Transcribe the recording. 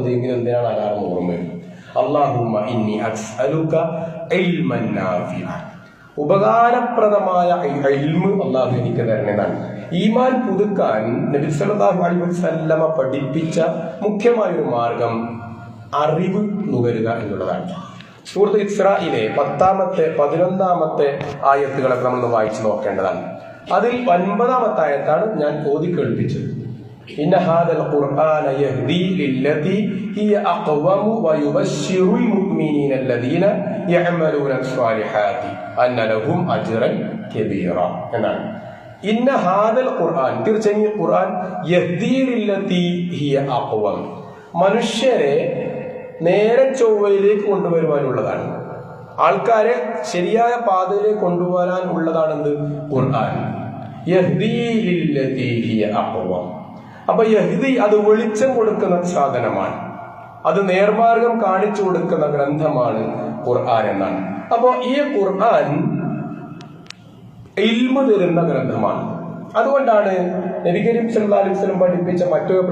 ഓതിയെങ്കിൽ എന്തിനാണ് അലാറം ഓർമ്മ? അല്ലാഹുമ്മ ഇന്നി അസ്അലുക ഇൽമൻ നാഫിഅ, ഉപകാരപ്രദമായ ഇൽമ് അള്ളാഹു എനിക്ക് തരണതാണ്. ഈമാൻ പുതുക്കാൻ നബി സല്ലല്ലാഹു അലൈഹി വസല്ലമ പഠിപ്പിച്ച മുഖ്യമായ ഒരു മാർഗം അറിവ് നുകരുക എന്നുള്ളതാണ്. സൂറത്തുൽ ഇസ്രായിലെ 10-11 ആയത്തുകളൊക്കെ നമ്മൾ വായിച്ചു നോക്കേണ്ടതാണ്. അതിൽ 9 ആയത്താണ് ഞാൻ ഓതി കേൾപ്പിച്ചത്. ഇന്ന ഹാദൽ ഖുർആന യഹ്ദി ലില്ലതി ഹിയ അഖ്വമു വയുബശ്ശിറുൽ മുഅ്മിനീന അല്ലദീന യഅമലൂന സ്വാലിഹാത്തി അന്ന ലഹും അജ്റൻ കബീറ എന്നാണ്. ഇന്ന ഹാദൽ ഖുർആൻ, തീർച്ചയായും ഈ ഖുർആൻ യഹ്ദി ലില്ലതി ഹിയ അഖ്വം, മനുഷ്യരെ നേരെ ചൊവ്വയിലേക്ക് കൊണ്ടുവരുവാനുള്ളതാണ്. ആൾക്കാരെ ശരിയായ പാതയിലേക്ക് കൊണ്ടുവരാൻ ഉള്ളതാണെന്ത്? ഖുർആൻ. യഹ്ദി ലില്ലതി ഹിയ അഖ്വം. അപ്പൊ യഹ്ദി അത് വെളിച്ചം കൊടുക്കുന്ന സാധനമാണ്, അത് നേർമാർഗം കാണിച്ചു കൊടുക്കുന്ന ഗ്രന്ഥമാണ് ഖുർആൻ എന്നാണ്. അപ്പോ ഈ ഖുർആൻ ഇൽമു തരുന്ന ഗ്രന്ഥമാണ്. അതുകൊണ്ടാണ് നബി കരീം സല്ലല്ലാഹു അലൈഹി വസല്ലം പഠിപ്പിച്ച മറ്റൊരു